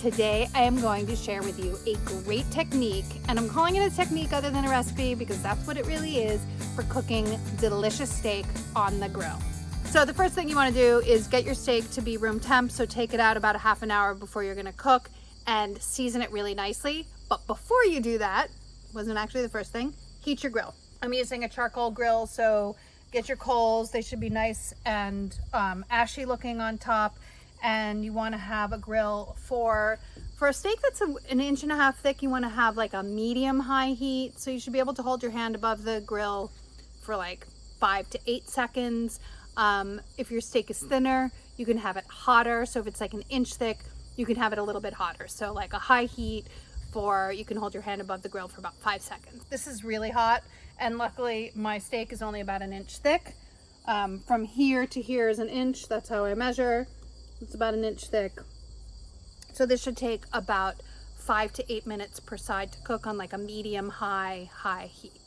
Today I am going to share with you a great technique, and I'm calling it a technique other than a recipe because that's what it really is, for cooking delicious steak on the grill. So the first thing you want to do is get your steak to be room temp, so take it out about a half an hour before you're going to cook and season it really nicely. But before you do that, wasn't actually the first thing, heat your grill. I'm using a charcoal grill, so get your coals. They should be nice and ashy looking on top. And you want to have a grill for a steak that's an 1.5 inches thick. You want to have like a medium high heat, so you should be able to hold your hand above the grill for like 5 to 8 seconds. If your steak is thinner, you can have it hotter. So if it's like 1 inch thick, you can have it a little bit hotter. So like a high heat you can hold your hand above the grill for about 5 seconds. This is really hot, and luckily my steak is only about 1 inch thick. From here to here is 1 inch. That's how I measure. It's about 1 inch thick. So this should take about 5 to 8 minutes per side to cook on like a medium high heat.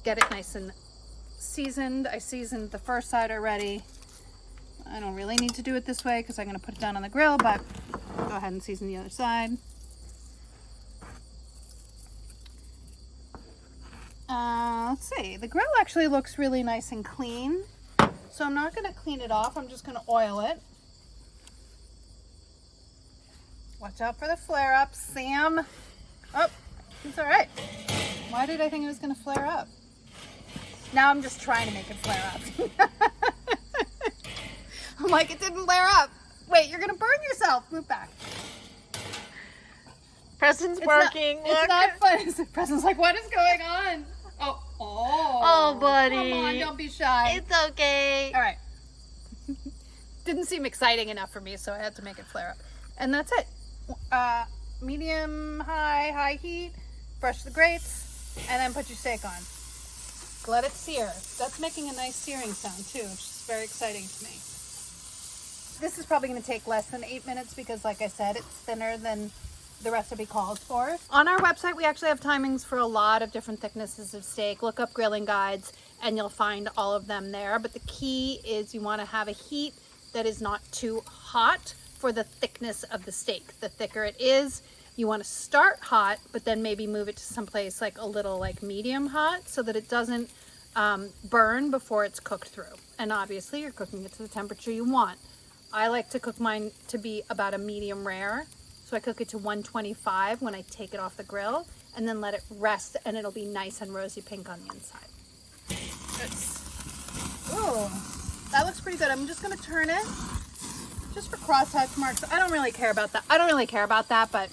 Get it nice and seasoned. I seasoned the first side already. I don't really need to do it this way because I'm going to put it down on the grill, but go ahead and season the other side. Let's see, the grill actually looks really nice and clean, so I'm not going to clean it off. I'm just going to oil it. Watch out for the flare-ups, Sam. Oh, it's all right. Why did I think it was going to flare up? Now I'm just trying to make it flare up. I'm like, it didn't flare up. Wait, you're going to burn yourself. Move back. Preston's barking. It's not fun. Preston's like, what is going on? Oh, buddy. Come on, don't be shy. It's okay. All right. Didn't seem exciting enough for me, so I had to make it flare up. And that's it. Medium high heat. Brush the grates, and then put your steak on. Let it sear. That's making a nice searing sound too, which is very exciting to me. This is probably going to take less than 8 minutes because, like I said, it's thinner than the recipe calls for. On our website, we actually have timings for a lot of different thicknesses of steak. Look up grilling guides and you'll find all of them there. But the key is you want to have a heat that is not too hot for the thickness of the steak. The thicker it is, you want to start hot, but then maybe move it to someplace like a little like medium hot so that it doesn't burn before it's cooked through. And obviously you're cooking it to the temperature you want. I like to cook mine to be about a medium rare. So I cook it to 125 when I take it off the grill, and then let it rest, and it'll be nice and rosy pink on the inside. Oh, that looks pretty good. I'm just going to turn it just for crosshatch marks. I don't really care about that. But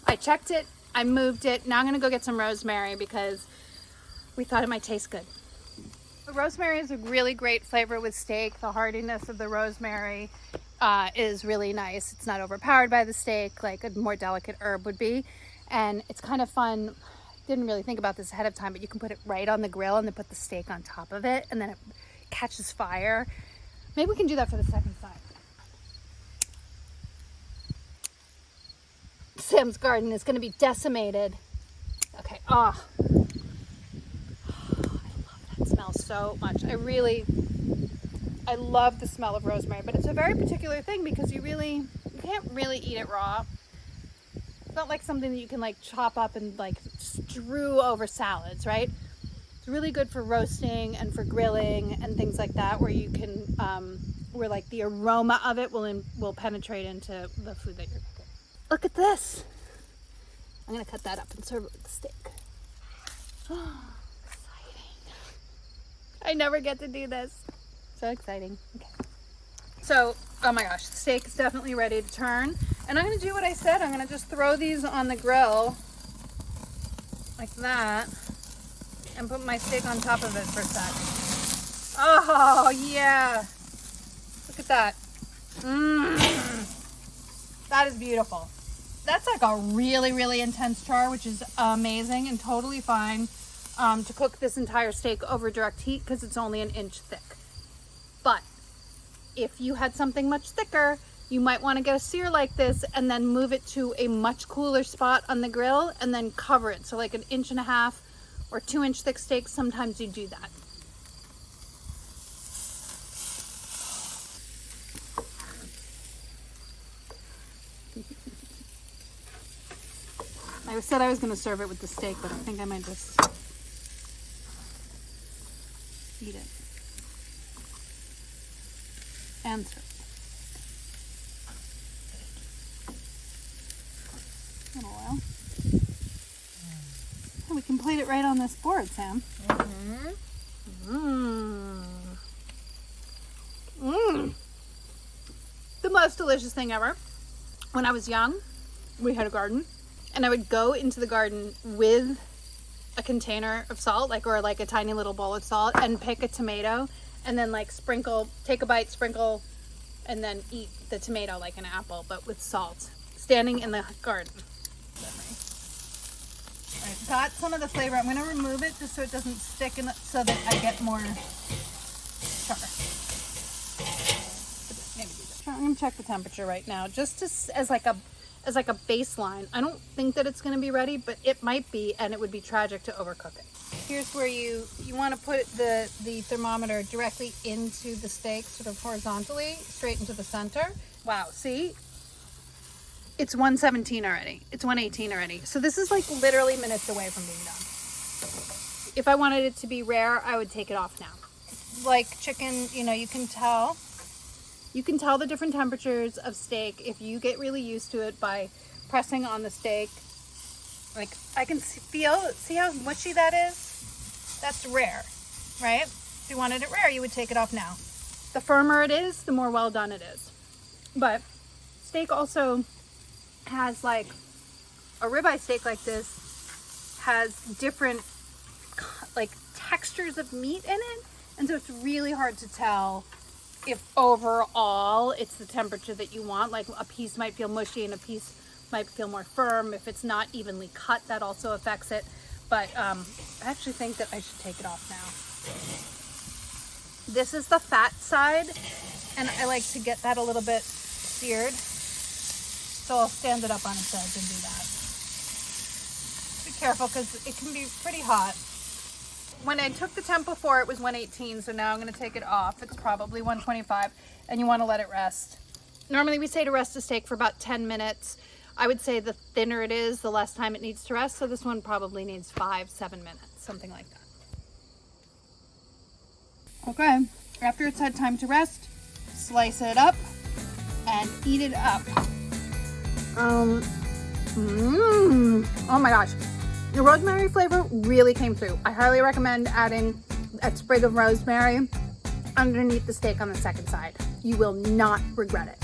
I checked it. I moved it. Now I'm going to go get some rosemary because we thought it might taste good. The rosemary is a really great flavor with steak. The hardiness of the rosemary is really nice. It's not overpowered by the steak like a more delicate herb would be. And it's kind of fun. Didn't really think about this ahead of time, but you can put it right on the grill and then put the steak on top of it, and then it catches fire. Maybe we can do that for the second side. Sam's garden is going to be decimated. Okay. I love that smell so much. I love the smell of rosemary, but it's a very particular thing because you can't really eat it raw. It's not like something that you can like chop up and like strew over salads, right? It's really good for roasting and for grilling and things like that, where you can, where like the aroma of it will penetrate into the food that you're cooking. Look at this. I'm gonna cut that up and serve it with the steak. Exciting. I never get to do this. So exciting. Okay. So, oh my gosh, the steak is definitely ready to turn. And I'm going to do what I said. I'm going to just throw these on the grill like that and put my steak on top of it for a sec. Oh, yeah. Look at that. That is beautiful. That's like a really, really intense char, which is amazing and totally fine to cook this entire steak over direct heat because it's only 1 inch thick. But if you had something much thicker, you might want to get a sear like this and then move it to a much cooler spot on the grill and then cover it. So like 1.5 inch or 2 inch thick steaks, sometimes you do that. I said I was going to serve it with the steak, but I think I might just eat it and serve it. A little while. And we can plate it right on this board, Sam. The most delicious thing ever. When I was young, we had a garden, and I would go into the garden with a container of salt, or a tiny little bowl of salt, and pick a tomato, and then sprinkle, take a bite, sprinkle, and then eat the tomato like an apple, but with salt, standing in the garden. I've got some of the flavor. I'm going to remove it just so it doesn't stick in it, so that I get more char. I'm going to check the temperature right now, just as like a baseline. I don't think that it's going to be ready, but it might be, and it would be tragic to overcook it. Here's where you want to put the thermometer directly into the steak, sort of horizontally, straight into the center. Wow, see? It's 117 already. It's 118 already. So this is literally minutes away from being done. If I wanted it to be rare, I would take it off now. Like chicken, you can tell. You can tell the different temperatures of steak if you get really used to it by pressing on the steak. I can see how mushy that is? That's rare, right? If you wanted it rare, you would take it off now. The firmer it is, the more well done it is. But steak also has a ribeye steak like this has different textures of meat in it. And so it's really hard to tell if overall it's the temperature that you want. A piece might feel mushy and a piece might feel more firm. If it's not evenly cut, that also affects it. But I actually think that I should take it off now. This is the fat side, and I like to get that a little bit seared. So I'll stand it up on its edge and do that. Be careful because it can be pretty hot. When I took the temp before, it was 118, so now I'm going to take it off. It's probably 125, and you want to let it rest. Normally we say to rest a steak for about 10 minutes. I would say the thinner it is, the less time it needs to rest, so this one probably needs 5-7 minutes, something like that. Okay, after it's had time to rest, slice it up and eat it up. Oh my gosh. The rosemary flavor really came through. I highly recommend adding a sprig of rosemary underneath the steak on the second side. You will not regret it.